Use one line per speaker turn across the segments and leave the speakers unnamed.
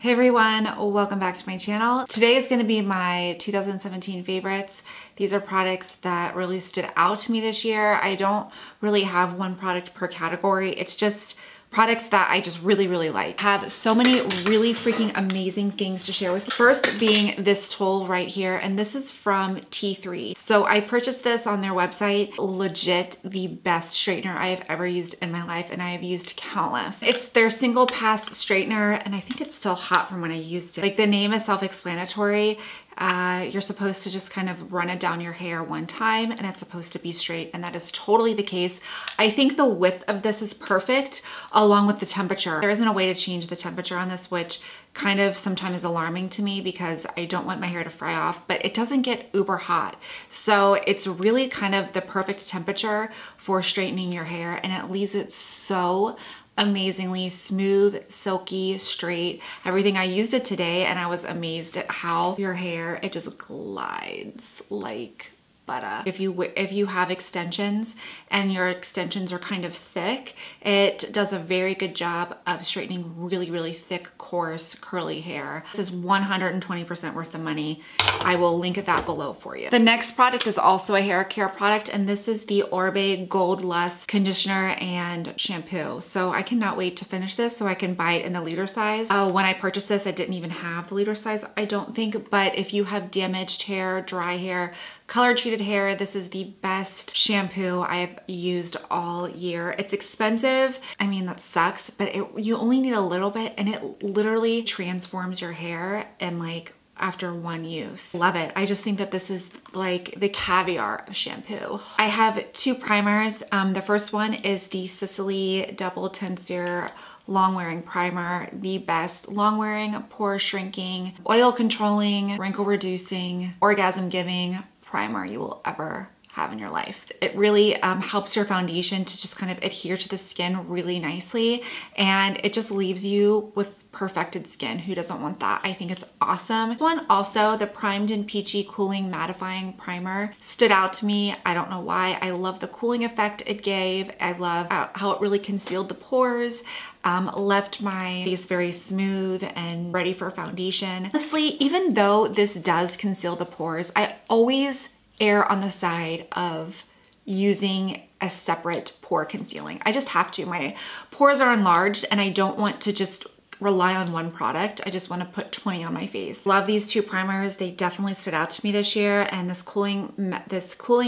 Hey everyone, welcome back to my channel. Today is going to be my 2017 favorites. These are products that really stood out to me this year. I don't really have one product per category. It's just products that I just really like. I have so many really freaking amazing things to share with you. First being this tool right here, and this is from T3. So I purchased this on their website. Legit the best straightener I have ever used in my life, and I have used countless. It's their single pass straightener, and I think it's still hot from when I used it. Like, the name is self-explanatory. You're supposed to just kind of run it down your hair one time and it's supposed to be straight, and that is totally the case. I think the width of this is perfect along with the temperature. There isn't a way to change the temperature on this, which kind of sometimes is alarming to me because I don't want my hair to fry off, but it doesn't get uber hot. So it's really kind of the perfect temperature for straightening your hair, and it leaves it so amazingly smooth, silky, straight, everything. I used it today and I was amazed at how your hair, it just glides like butter. If you have extensions and your extensions are kind of thick, it does a very good job of straightening really thick, coarse, curly hair. This is 120% worth the money. I will link that below for you. The next product is also a hair care product, and this is the Orbe Gold Lust conditioner and shampoo. So I cannot wait to finish this so I can buy it in the liter size. When I purchased this, I didn't even have the liter size, I don't think, but if you have damaged hair, dry hair, color treated hair, this is the best shampoo I have used all year. It's expensive. I mean, that sucks, but you only need a little bit and it literally transforms your hair in like after one use. Love it. I just think that this is like the caviar of shampoo. I have two primers. The first one is the Sicily Double Tensure long wearing primer, the best long wearing, pore shrinking, oil controlling, wrinkle reducing, orgasm giving primer you will ever have in your life. It really helps your foundation to just kind of adhere to the skin really nicely, and it just leaves you with perfected skin. Who doesn't want that? I think it's awesome. This one also, the Primed and Peachy Cooling Mattifying Primer, stood out to me. I don't know why. I love the cooling effect it gave. I love how it really concealed the pores, left my face very smooth and ready for foundation. Honestly, even though this does conceal the pores, I always err on the side of using a separate pore concealing. I just have to. My pores are enlarged and I don't want to just rely on one product. I just want to put 20 on my face. Love these two primers. They definitely stood out to me this year, and this cooling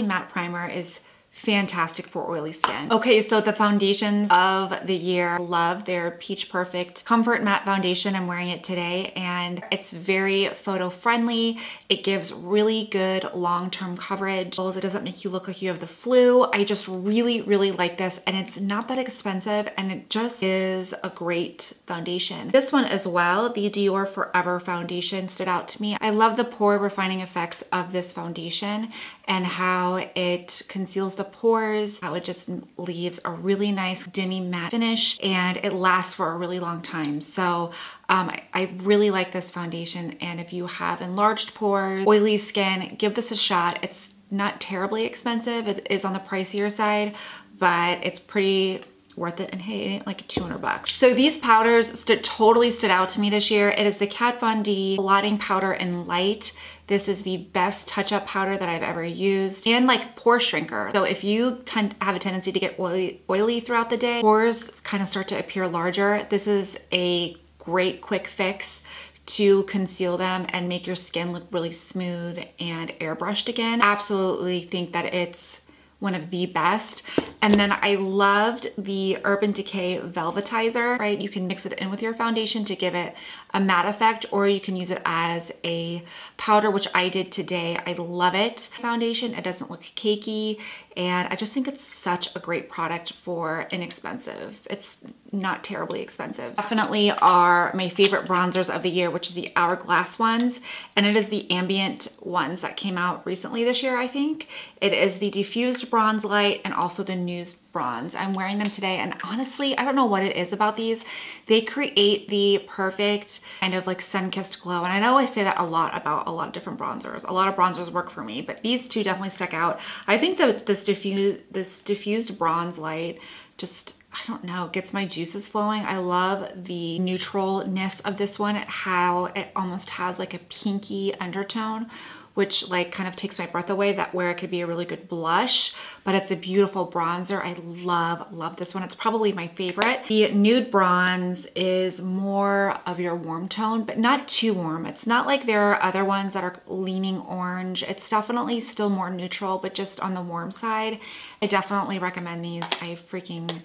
matte primer is fantastic for oily skin. Okay, so the foundations of the year, love their Peach Perfect Comfort Matte Foundation. I'm wearing it today and it's very photo friendly. It gives really good long-term coverage. It doesn't make you look like you have the flu. I just really like this, and it's not that expensive, and it just is a great foundation. This one as well, the Dior Forever Foundation, stood out to me. I love the pore refining effects of this foundation and how it conceals the pores, how it just leaves a really nice dimmy matte finish, and it lasts for a really long time. So I really like this foundation, and if you have enlarged pores, oily skin, give this a shot. It's not terribly expensive. It is on the pricier side, but it's pretty worth it, and hey, it ain't like 200 bucks. So these powders totally stood out to me this year. It is the Kat Von D Blotting Powder in Light. This is the best touch-up powder that I've ever used, and like pore shrinker. So if you have a tendency to get oily throughout the day, pores kind of start to appear larger, this is a great quick fix to conceal them and make your skin look really smooth and airbrushed again. Absolutely think that it's one of the best. And then I loved the Urban Decay Velvetizer, right? You can mix it in with your foundation to give it a matte effect, or you can use it as a powder, which I did today. I love it. Foundation, it doesn't look cakey, and I just think it's such a great product for inexpensive. It's not terribly expensive. Definitely are my favorite bronzers of the year, which is the Hourglass ones, and it is the ambient ones that came out recently this year, I think. It is the Diffused Bronze Light and also the Nude Bronze. I'm wearing them today, and honestly, I don't know what it is about these. They create the perfect kind of like sun-kissed glow, and I know I say that a lot about a lot of different bronzers. A lot of bronzers work for me, but these two definitely stuck out. I think that this diffused bronze light just I don't know, gets my juices flowing. I love the neutralness of this one, how it almost has like a pinky undertone, which like kind of takes my breath away, that where it could be a really good blush, but it's a beautiful bronzer. I love this one. It's probably my favorite. The nude bronze is more of your warm tone, but not too warm. It's not like there are other ones that are leaning orange. It's definitely still more neutral, but just on the warm side. I definitely recommend these. I freaking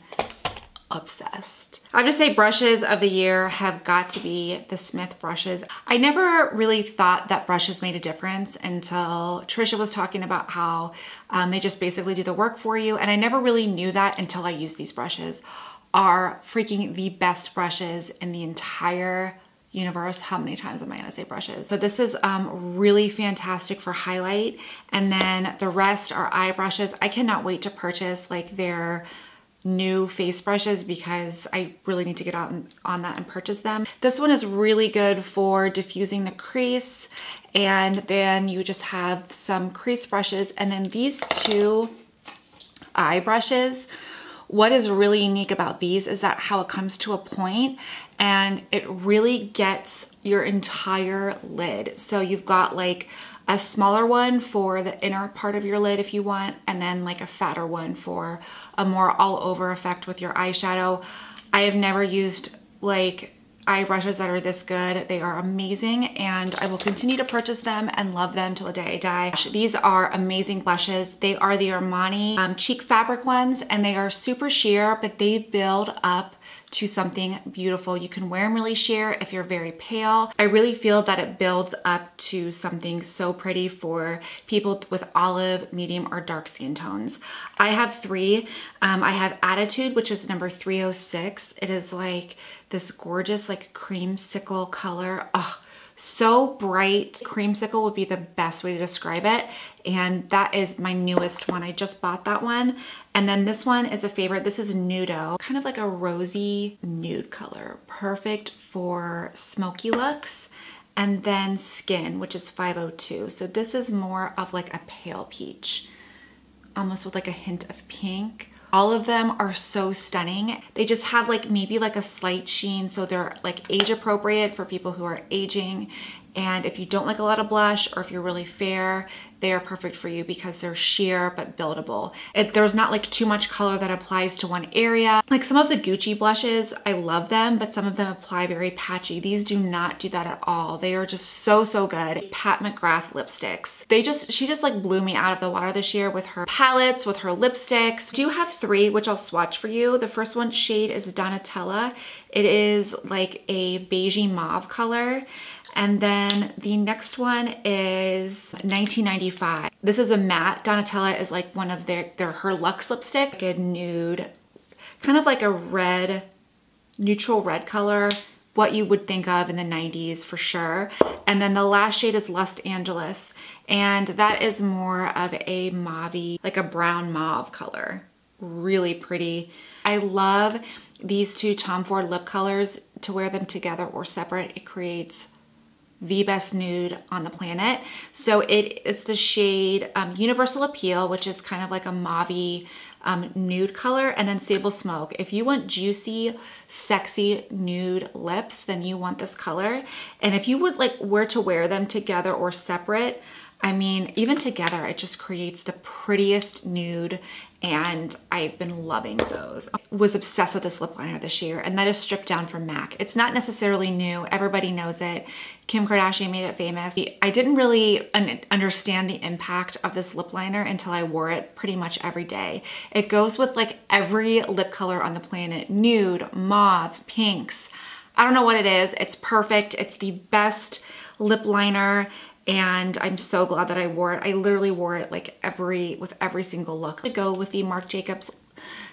obsessed. I would just say brushes of the year have got to be the Smith brushes. I never really thought that brushes made a difference until Trisha was talking about how they just basically do the work for you. And I never really knew that until I used these brushes. Are freaking the best brushes in the entire universe. How many times am I gonna say brushes? So this is really fantastic for highlight. And then the rest are eye brushes. I cannot wait to purchase like their new face brushes because I really need to get on that and purchase them. This one is really good for diffusing the crease, and then you just have some crease brushes, and then these two eye brushes. What is really unique about these is that how it comes to a point and it really gets your entire lid. So you've got like a smaller one for the inner part of your lid if you want, and then like a fatter one for a more all over effect with your eyeshadow. I have never used like eye brushes that are this good. They are amazing, and I will continue to purchase them and love them till the day I die. These are amazing blushes. They are the Armani cheek fabric ones, and they are super sheer, but they build up to something beautiful. You can wear them really sheer if you're very pale. I really feel that it builds up to something so pretty for people with olive, medium, or dark skin tones. I have three. I have Attitude, which is number 306. It is like this gorgeous like creamsicle color. Oh, so bright. Creamsicle would be the best way to describe it. And that is my newest one. I just bought that one. And then this one is a favorite. This is Nudo, kind of like a rosy nude color. Perfect for smoky looks. And then Skin, which is 502. So this is more of like a pale peach, almost with like a hint of pink. All of them are so stunning. They just have like maybe like a slight sheen, so they're like age appropriate for people who are aging. And if you don't like a lot of blush, or if you're really fair, they are perfect for you because they're sheer but buildable. There's not like too much color that applies to one area. Like some of the Gucci blushes, I love them, but some of them apply very patchy. These do not do that at all. They are just so good. Pat Mcgrath lipsticks. She just like blew me out of the water this year with her palettes, with her lipsticks. I do have three, which I'll swatch for you. The first one shade is Donatella. It is like a beigey mauve color. And then the next one is 1995. This is a matte. Donatella is like one of her luxe lipstick, like a nude, kind of like a red, neutral red color, what you would think of in the 90s for sure. And then the last shade is Los Angeles, and that is more of a mauve, like a brown mauve color. Really pretty. I love these two Tom Ford lip colors. To wear them together or separate, it creates the best nude on the planet. So it's the shade Universal Appeal, which is kind of like a mauve nude color, and then Sable Smoke. If you want juicy, sexy nude lips, then you want this color. And if you would like were to wear them together or separate, I mean, even together, it just creates the prettiest nude, and I've been loving those. I was obsessed with this lip liner this year, and that is Stripped Down from MAC. It's not necessarily new. Everybody knows it. Kim Kardashian made it famous. I didn't really understand the impact of this lip liner until I wore it pretty much every day. It goes with like every lip color on the planet. Nude, mauve, pinks. I don't know what it is. It's perfect. It's the best lip liner, and I'm so glad that I wore it. I literally wore it like with every single look. To go with the Marc Jacobs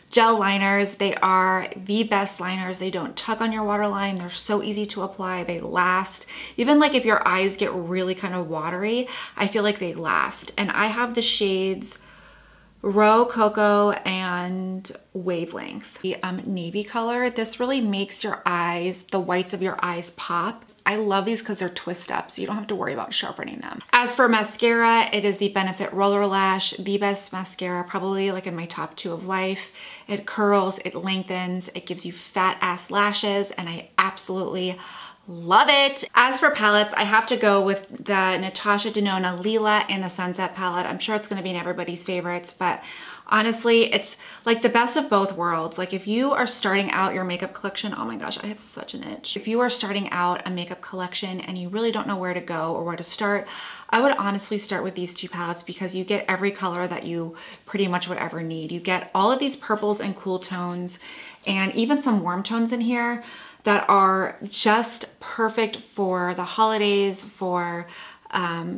gel liners. They are the best liners. They don't tug on your waterline. They're so easy to apply. They last. Even like if your eyes get really kind of watery, I feel like they last. And I have the shades Raw Cocoa and Wavelength. The navy color, this really makes your eyes, the whites of your eyes pop. I love these because they're twist up, so you don't have to worry about sharpening them. As for mascara, it is the Benefit Roller Lash, the best mascara, probably like in my top 2 of life. It curls, it lengthens, it gives you fat ass lashes, and I absolutely love it. As for palettes, I have to go with the Natasha Denona Lila and the Sunset palette. I'm sure it's gonna be in everybody's favorites, but honestly, it's like the best of both worlds. Like if you are starting out your makeup collection, oh my gosh, I have such an itch. If you are starting out a makeup collection and you really don't know where to go or where to start, I would honestly start with these 2 palettes because you get every color that you pretty much would ever need. You get all of these purples and cool tones and even some warm tones in here that are just perfect for the holidays, for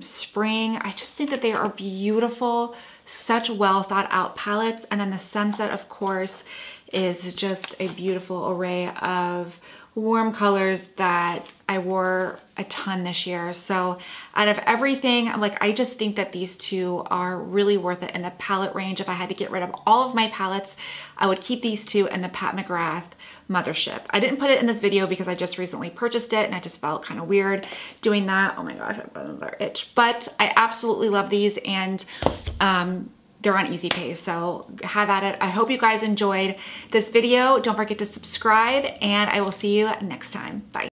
spring. I just think that they are beautiful, such well thought out palettes. And then the Sunset, of course, is just a beautiful array of warm colors that I wore a ton this year. So out of everything, like I just think that these 2 are really worth it in the palette range. If I had to get rid of all of my palettes, I would keep these 2 and the Pat McGrath Mothership. I didn't put it in this video because I just recently purchased it and I just felt kind of weird doing that. Oh my gosh, I have another itch. But I absolutely love these, and they're on easy pay, so have at it. I hope you guys enjoyed this video. Don't forget to subscribe, and I will see you next time. Bye.